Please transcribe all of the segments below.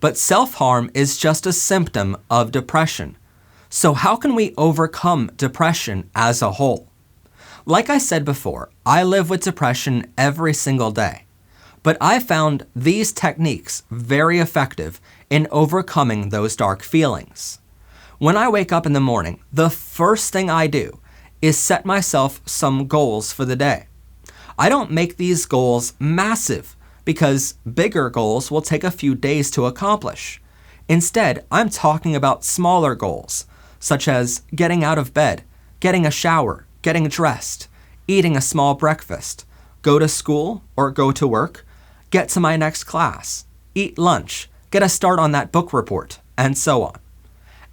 But self-harm is just a symptom of depression. So how can we overcome depression as a whole? Like I said before, I live with depression every single day. But I found these techniques very effective in overcoming those dark feelings. When I wake up in the morning, the first thing I do is set myself some goals for the day. I don't make these goals massive because bigger goals will take a few days to accomplish. Instead, I'm talking about smaller goals, such as getting out of bed, getting a shower, getting dressed, eating a small breakfast, go to school or go to work, get to my next class, eat lunch, get a start on that book report, and so on.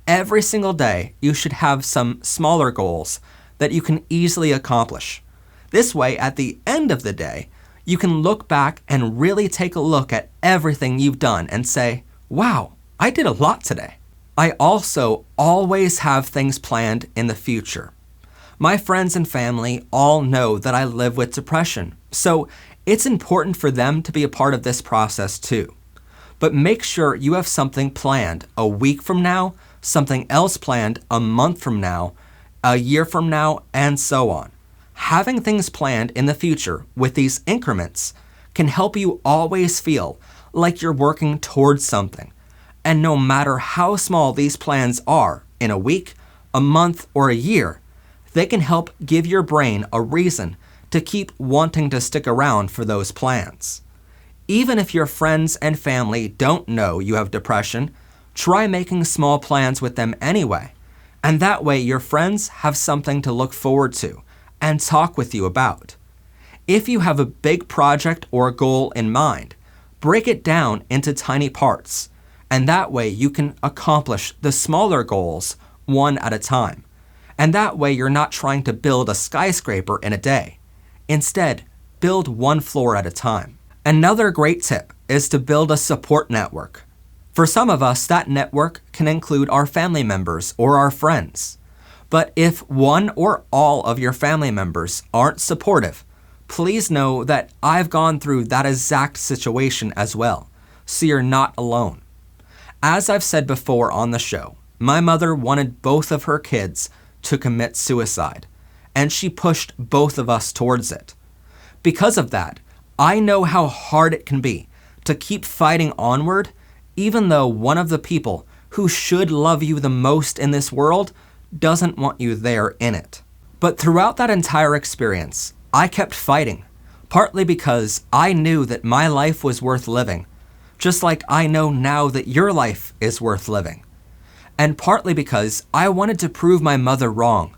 Every single day, you should have some smaller goals that you can easily accomplish. This way, at the end of the day, you can look back and really take a look at everything you've done and say, wow, I did a lot today. I also always have things planned in the future. My friends and family all know that I live with depression, so it's important for them to be a part of this process too. But make sure you have something planned a week from now, something else planned a month from now, a year from now, and so on. Having things planned in the future with these increments can help you always feel like you're working towards something. And no matter how small these plans are in a week, a month, or a year, they can help give your brain a reason to keep wanting to stick around for those plans. Even if your friends and family don't know you have depression, try making small plans with them anyway. And that way your friends have something to look forward to and talk with you about. If you have a big project or goal in mind, break it down into tiny parts, and that way you can accomplish the smaller goals one at a time. And that way you're not trying to build a skyscraper in a day. Instead, build one floor at a time. Another great tip is to build a support network. For some of us, that network can include our family members or our friends. But if one or all of your family members aren't supportive, please know that I've gone through that exact situation as well, so you're not alone. As I've said before on the show, my mother wanted both of her kids to commit suicide, and she pushed both of us towards it. Because of that, I know how hard it can be to keep fighting onward, even though one of the people who should love you the most in this world doesn't want you there in it. But throughout that entire experience, I kept fighting, partly because I knew that my life was worth living, just like I know now that your life is worth living. And partly because I wanted to prove my mother wrong.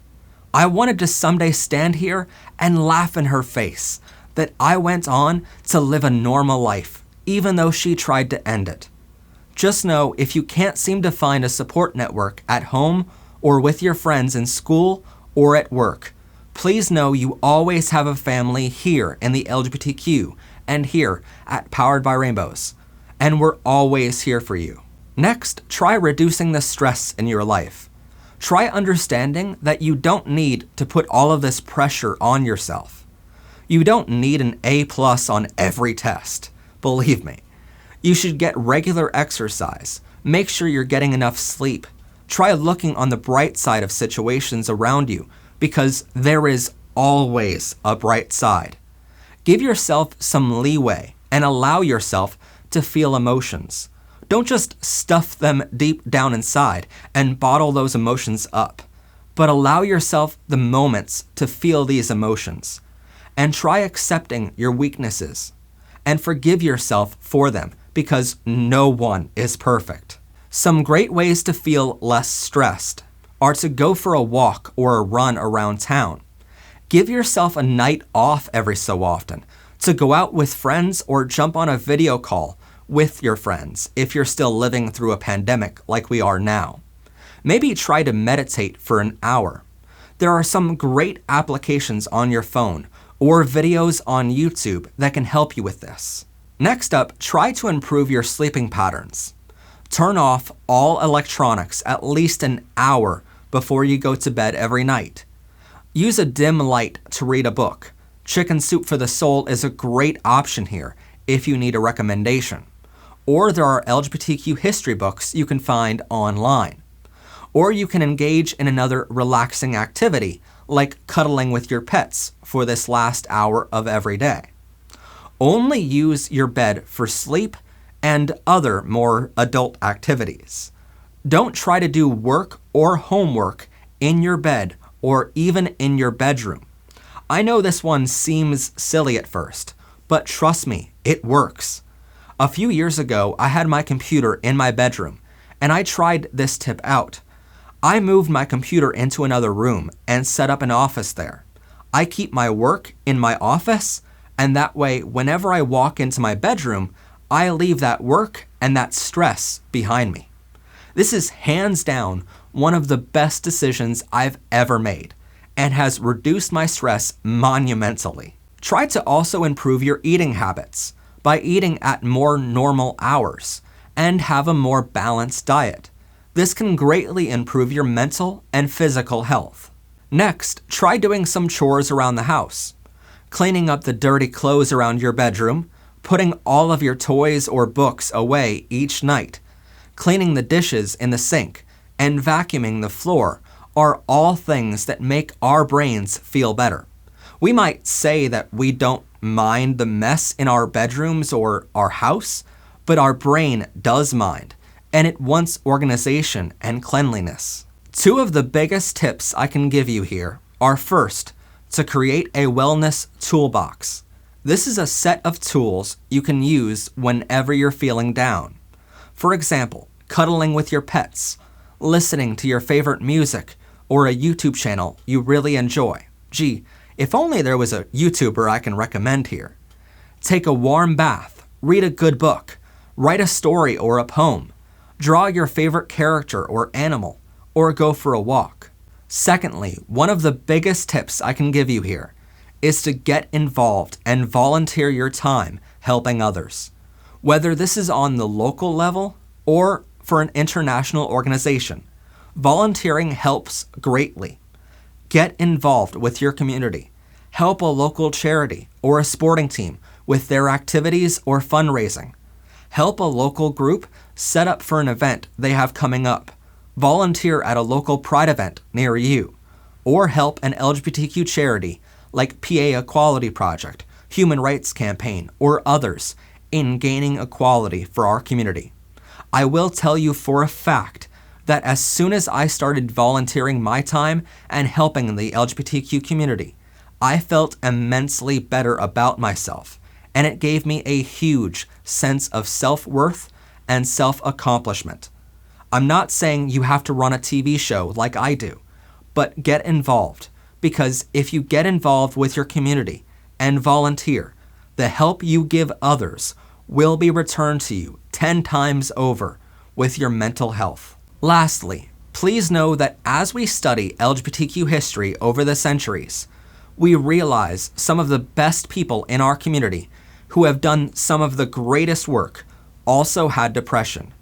I wanted to someday stand here and laugh in her face that I went on to live a normal life, even though she tried to end it. Just know if you can't seem to find a support network at home or with your friends in school or at work, please know you always have a family here in the LGBTQ and here at Powered by Rainbows. And we're always here for you. Next, try reducing the stress in your life. Try understanding that you don't need to put all of this pressure on yourself. You don't need an A+ on every test, believe me. You should get regular exercise. Make sure you're getting enough sleep. Try looking on the bright side of situations around you, because there is always a bright side. Give yourself some leeway and allow yourself to feel emotions. Don't just stuff them deep down inside and bottle those emotions up, but allow yourself the moments to feel these emotions. And try accepting your weaknesses and forgive yourself for them, because no one is perfect. Some great ways to feel less stressed are to go for a walk or a run around town. Give yourself a night off every so often to go out with friends or jump on a video call with your friends if you're still living through a pandemic like we are now. Maybe try to meditate for an hour. There are some great applications on your phone or videos on YouTube that can help you with this. Next up, try to improve your sleeping patterns. Turn off all electronics at least an hour before you go to bed every night. Use a dim light to read a book. Chicken Soup for the Soul is a great option here if you need a recommendation. or there are LGBTQ history books you can find online. Or you can engage in another relaxing activity, like cuddling with your pets for this last hour of every day. Only use your bed for sleep and other more adult activities. Don't try to do work or homework in your bed or even in your bedroom. I know this one seems silly at first, but trust me, it works. A few years ago, I had my computer in my bedroom, and I tried this tip out. I moved my computer into another room and set up an office there. I keep my work in my office, and that way, whenever I walk into my bedroom, I leave that work and that stress behind me. This is hands down one of the best decisions I've ever made and has reduced my stress monumentally. Try to also improve your eating habits by eating at more normal hours and have a more balanced diet. This can greatly improve your mental and physical health. Next, try doing some chores around the house. Cleaning up the dirty clothes around your bedroom, putting all of your toys or books away each night, cleaning the dishes in the sink, and vacuuming the floor are all things that make our brains feel better. We might say that we don't mind the mess in our bedrooms or our house, but our brain does mind, and it wants organization and cleanliness. Two of the biggest tips I can give you here are, first, to create a wellness toolbox. This is a set of tools you can use whenever you're feeling down. For example, cuddling with your pets, listening to your favorite music, or a YouTube channel you really enjoy. Gee, if only there was a YouTuber I can recommend here. Take a warm bath, read a good book, write a story or a poem, draw your favorite character or animal, or go for a walk. Secondly, one of the biggest tips I can give you here is to get involved and volunteer your time helping others. Whether this is on the local level or for an international organization, volunteering helps greatly. Get involved with your community. Help a local charity or a sporting team with their activities or fundraising. Help a local group set up for an event they have coming up. Volunteer at a local pride event near you. Or help an LGBTQ charity like PA Equality Project, Human Rights Campaign, or others in gaining equality for our community. I will tell you for a fact that as soon as I started volunteering my time and helping the LGBTQ community, I felt immensely better about myself, and it gave me a huge sense of self-worth and self-accomplishment. I'm not saying you have to run a TV show like I do, but get involved, because if you get involved with your community and volunteer, the help you give others will be returned to you 10 times over with your mental health. Lastly, please know that as we study LGBTQ history over the centuries, we realize some of the best people in our community who have done some of the greatest work also had depression.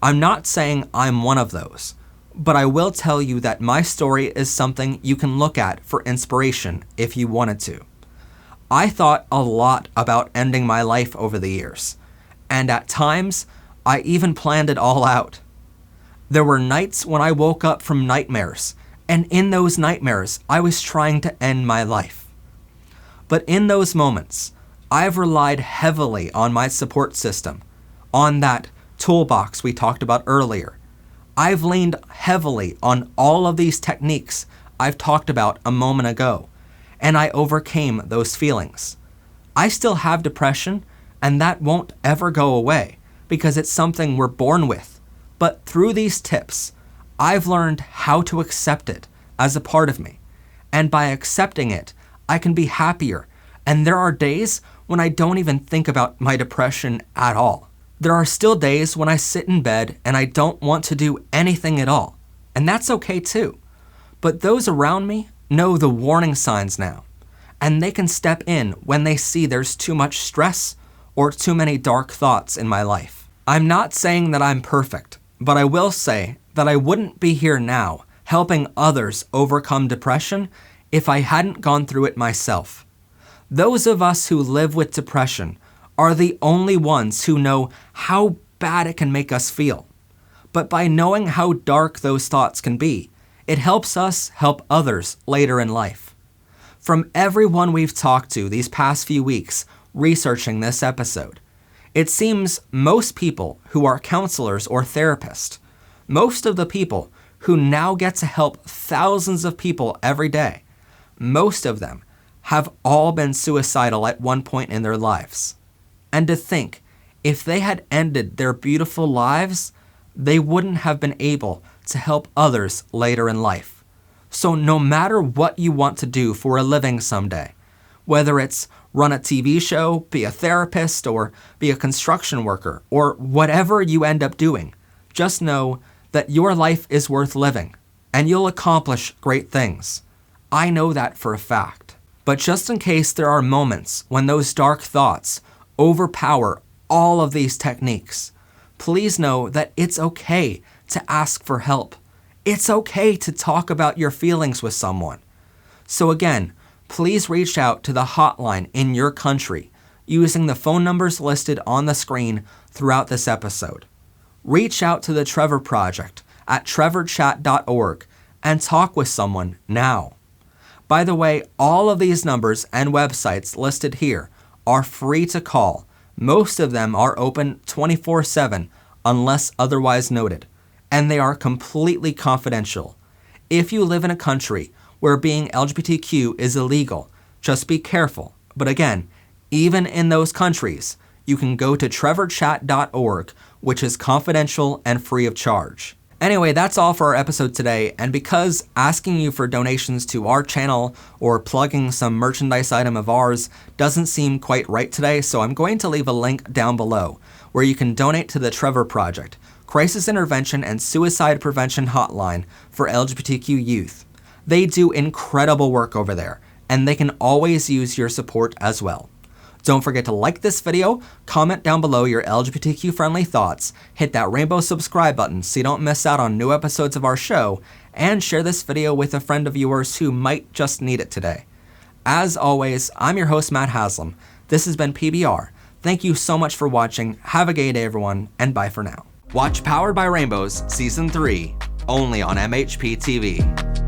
I'm not saying I'm one of those, but I will tell you that my story is something you can look at for inspiration if you wanted to. I thought a lot about ending my life over the years, and at times, I even planned it all out. There were nights when I woke up from nightmares, and in those nightmares, I was trying to end my life. But in those moments, I've relied heavily on my support system, on that toolbox we talked about earlier. I've leaned heavily on all of these techniques I've talked about a moment ago, and I overcame those feelings. I still have depression, and that won't ever go away because it's something we're born with. But through these tips, I've learned how to accept it as a part of me. And by accepting it, I can be happier. And there are days when I don't even think about my depression at all. There are still days when I sit in bed and I don't want to do anything at all. And that's okay too. But those around me know the warning signs now. And they can step in when they see there's too much stress or too many dark thoughts in my life. I'm not saying that I'm perfect, but I will say that I wouldn't be here now helping others overcome depression if I hadn't gone through it myself. Those of us who live with depression are the only ones who know how bad it can make us feel. But by knowing how dark those thoughts can be, it helps us help others later in life. From everyone we've talked to these past few weeks researching this episode, it seems most people who are counselors or therapists, most of the people who now get to help thousands of people every day, most of them have all been suicidal at one point in their lives. And to think, if they had ended their beautiful lives, they wouldn't have been able to help others later in life. So no matter what you want to do for a living someday, whether it's run a TV show, be a therapist, or be a construction worker, or whatever you end up doing, just know that your life is worth living and you'll accomplish great things. I know that for a fact. But just in case there are moments when those dark thoughts overpower all of these techniques, please know that it's okay to ask for help. It's okay to talk about your feelings with someone. So again, please reach out to the hotline in your country using the phone numbers listed on the screen throughout this episode. Reach out to the Trevor Project at trevorchat.org and talk with someone now. By the way, all of these numbers and websites listed here are free to call. Most of them are open 24/7 unless otherwise noted, and they are completely confidential. If you live in a country where being LGBTQ is illegal, just be careful. But again, even in those countries, you can go to trevorchat.org, which is confidential and free of charge. Anyway, that's all for our episode today, and because asking you for donations to our channel or plugging some merchandise item of ours doesn't seem quite right today, so I'm going to leave a link down below where you can donate to the Trevor Project, Crisis Intervention and Suicide Prevention Hotline for LGBTQ youth. They do incredible work over there, and they can always use your support as well. Don't forget to like this video, comment down below your LGBTQ-friendly thoughts, hit that rainbow subscribe button so you don't miss out on new episodes of our show, and share this video with a friend of yours who might just need it today. As always, I'm your host, Matt Haslam. This has been PBR. Thank you so much for watching. Have a gay day, everyone, and bye for now. Watch Powered by Rainbows Season 3, only on MHP TV.